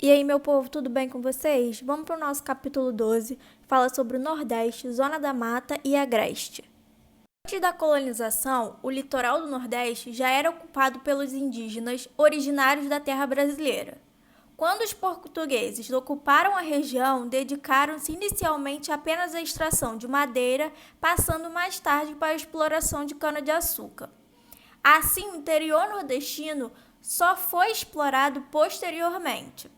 E aí, meu povo, tudo bem com vocês? Vamos para o nosso capítulo 12, fala sobre o Nordeste, Zona da Mata e Agreste. Antes da colonização, o litoral do Nordeste já era ocupado pelos indígenas originários da terra brasileira. Quando os portugueses ocuparam a região, dedicaram-se inicialmente apenas à extração de madeira, passando mais tarde para a exploração de cana-de-açúcar. Assim, o interior nordestino só foi explorado posteriormente.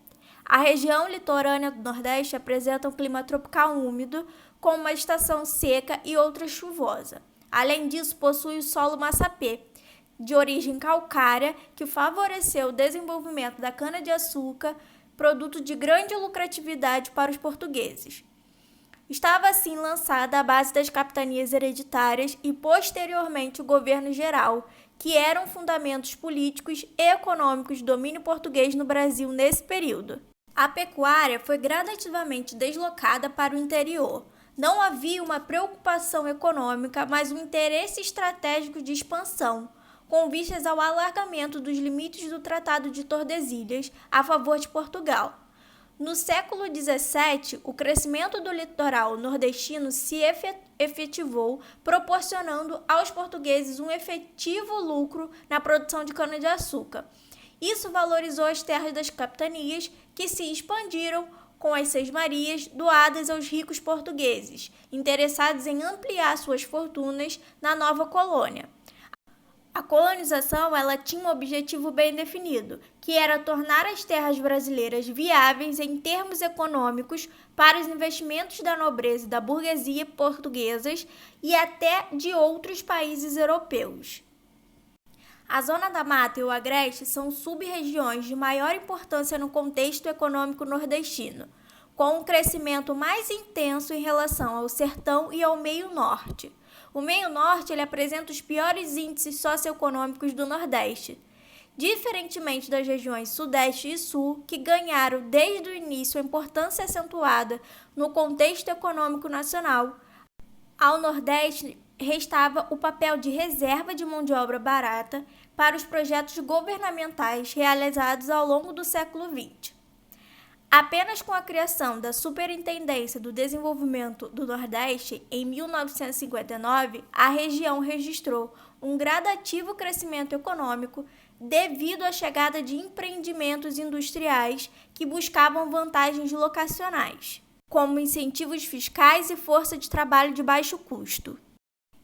A região litorânea do Nordeste apresenta um clima tropical úmido, com uma estação seca e outra chuvosa. Além disso, possui o solo massapê, de origem calcária, que favoreceu o desenvolvimento da cana-de-açúcar, produto de grande lucratividade para os portugueses. Estava assim lançada a base das capitanias hereditárias e, posteriormente, o governo geral, que eram fundamentos políticos e econômicos do domínio português no Brasil nesse período. A pecuária foi gradativamente deslocada para o interior. Não havia uma preocupação econômica, mas um interesse estratégico de expansão, com vistas ao alargamento dos limites do Tratado de Tordesilhas a favor de Portugal. No século XVII, o crescimento do litoral nordestino se efetivou, proporcionando aos portugueses um efetivo lucro na produção de cana-de-açúcar. Isso valorizou as terras das capitanias, que se expandiram com as seis-marias doadas aos ricos portugueses, interessados em ampliar suas fortunas na nova colônia. A colonização tinha um objetivo bem definido, que era tornar as terras brasileiras viáveis em termos econômicos para os investimentos da nobreza e da burguesia portuguesas e até de outros países europeus. A Zona da Mata e o Agreste são sub-regiões de maior importância no contexto econômico nordestino, com um crescimento mais intenso em relação ao sertão e ao meio-norte. O meio-norte apresenta os piores índices socioeconômicos do Nordeste, diferentemente das regiões Sudeste e Sul, que ganharam desde o início a importância acentuada no contexto econômico nacional. Ao Nordeste restava o papel de reserva de mão de obra barata para os projetos governamentais realizados ao longo do século XX. Apenas com a criação da Superintendência do Desenvolvimento do Nordeste, em 1959, a região registrou um gradativo crescimento econômico devido à chegada de empreendimentos industriais que buscavam vantagens locacionais, como incentivos fiscais e força de trabalho de baixo custo.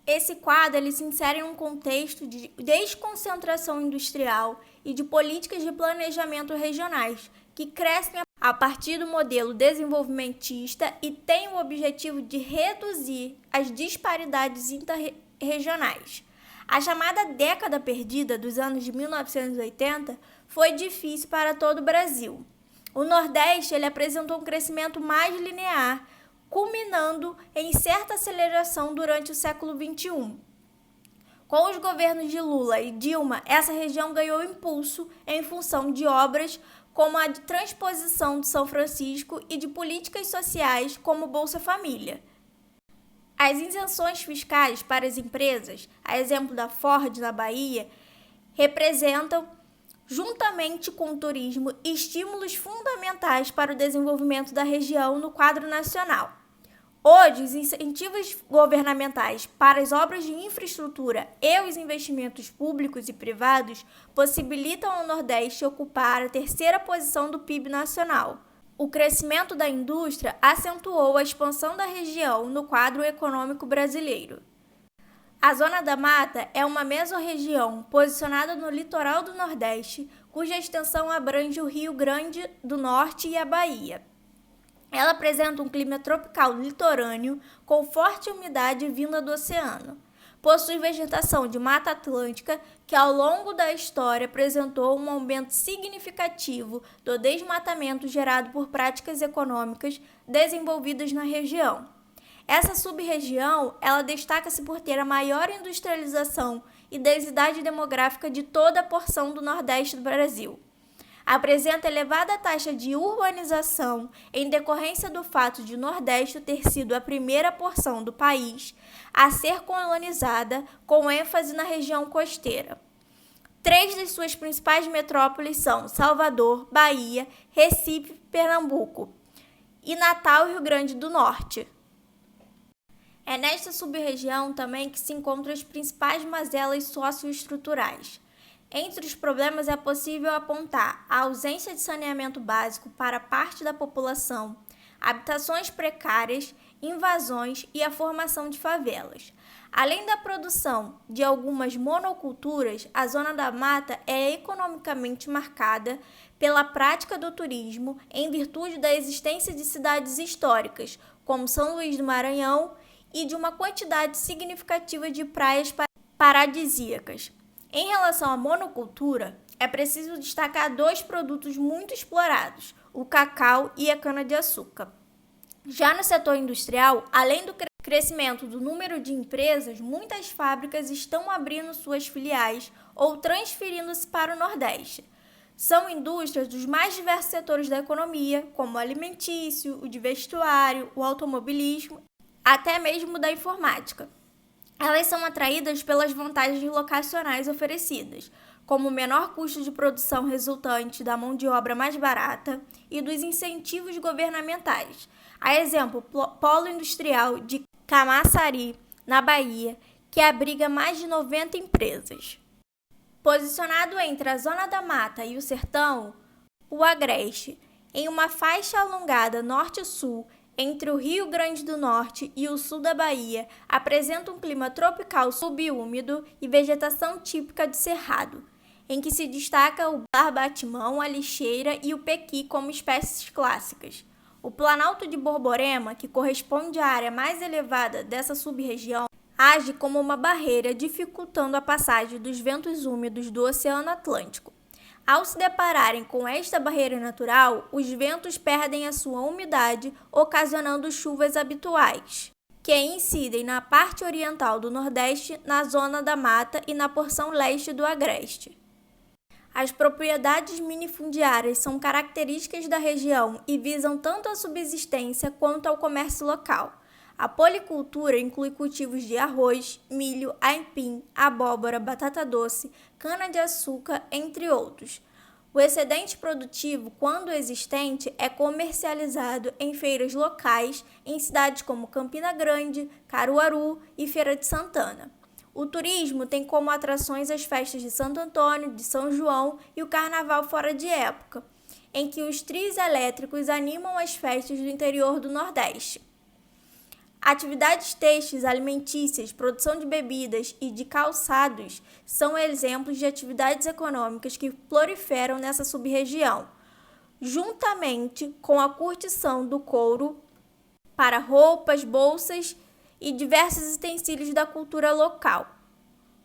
Esse quadro se insere em um contexto de desconcentração industrial e de políticas de planejamento regionais, que crescem a partir do modelo desenvolvimentista e têm o objetivo de reduzir as disparidades interregionais. A chamada década perdida dos anos de 1980 foi difícil para todo o Brasil. O Nordeste apresentou um crescimento mais linear, culminando em certa aceleração durante o século XXI. Com os governos de Lula e Dilma, essa região ganhou impulso em função de obras como a de transposição de São Francisco e de políticas sociais como Bolsa Família. As isenções fiscais para as empresas, a exemplo da Ford na Bahia, representam, juntamente com o turismo, estímulos fundamentais para o desenvolvimento da região no quadro nacional. Hoje, os incentivos governamentais para as obras de infraestrutura e os investimentos públicos e privados possibilitam ao Nordeste ocupar a terceira posição do PIB nacional. O crescimento da indústria acentuou a expansão da região no quadro econômico brasileiro. A Zona da Mata é uma mesorregião posicionada no litoral do Nordeste, cuja extensão abrange o Rio Grande do Norte e a Bahia. Ela apresenta um clima tropical litorâneo com forte umidade vinda do oceano. Possui vegetação de mata atlântica que, ao longo da história, apresentou um aumento significativo do desmatamento gerado por práticas econômicas desenvolvidas na região. Essa sub-região destaca-se por ter a maior industrialização e densidade demográfica de toda a porção do Nordeste do Brasil. Apresenta elevada taxa de urbanização em decorrência do fato de o Nordeste ter sido a primeira porção do país a ser colonizada, com ênfase na região costeira. 3 das suas principais metrópoles são Salvador, Bahia, Recife, Pernambuco e Natal, Rio Grande do Norte. É nesta sub-região também que se encontram as principais mazelas socioestruturais. Entre os problemas é possível apontar a ausência de saneamento básico para parte da população, habitações precárias, invasões e a formação de favelas. Além da produção de algumas monoculturas, a Zona da Mata é economicamente marcada pela prática do turismo em virtude da existência de cidades históricas, como São Luís do Maranhão, e de uma quantidade significativa de praias paradisíacas. Em relação à monocultura, é preciso destacar 2 produtos muito explorados, o cacau e a cana-de-açúcar. Já no setor industrial, além do crescimento do número de empresas, muitas fábricas estão abrindo suas filiais ou transferindo-se para o Nordeste. São indústrias dos mais diversos setores da economia, como o alimentício, o de vestuário, o automobilismo, até mesmo da informática. Elas são atraídas pelas vantagens locacionais oferecidas, como o menor custo de produção resultante da mão de obra mais barata e dos incentivos governamentais. A exemplo, o Polo Industrial de Camaçari, na Bahia, que abriga mais de 90 empresas. Posicionado entre a Zona da Mata e o Sertão, o Agreste, em uma faixa alongada norte-sul, entre o Rio Grande do Norte e o sul da Bahia, apresenta um clima tropical subúmido e vegetação típica de cerrado, em que se destaca o barbatimão, a lixeira e o pequi como espécies clássicas. O Planalto de Borborema, que corresponde à área mais elevada dessa sub-região, age como uma barreira, dificultando a passagem dos ventos úmidos do Oceano Atlântico. Ao se depararem com esta barreira natural, os ventos perdem a sua umidade, ocasionando chuvas habituais, que incidem na parte oriental do Nordeste, na Zona da Mata e na porção leste do Agreste. As propriedades minifundiárias são características da região e visam tanto a subsistência quanto ao comércio local. A policultura inclui cultivos de arroz, milho, aipim, abóbora, batata doce, cana-de-açúcar, entre outros. O excedente produtivo, quando existente, é comercializado em feiras locais em cidades como Campina Grande, Caruaru e Feira de Santana. O turismo tem como atrações as festas de Santo Antônio, de São João e o Carnaval fora de época, em que os trios elétricos animam as festas do interior do Nordeste. Atividades têxteis, alimentícias, produção de bebidas e de calçados são exemplos de atividades econômicas que proliferam nessa sub-região, juntamente com a curtição do couro para roupas, bolsas e diversos utensílios da cultura local,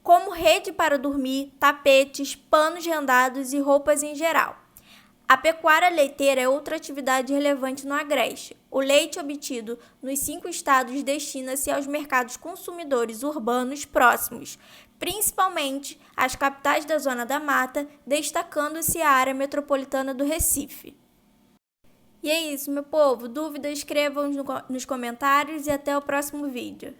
como rede para dormir, tapetes, panos rendados e roupas em geral. A pecuária leiteira é outra atividade relevante no Agreste. O leite obtido nos 5 estados destina-se aos mercados consumidores urbanos próximos, principalmente às capitais da Zona da Mata, destacando-se a área metropolitana do Recife. E é isso, meu povo. Dúvidas, escrevam nos comentários e até o próximo vídeo.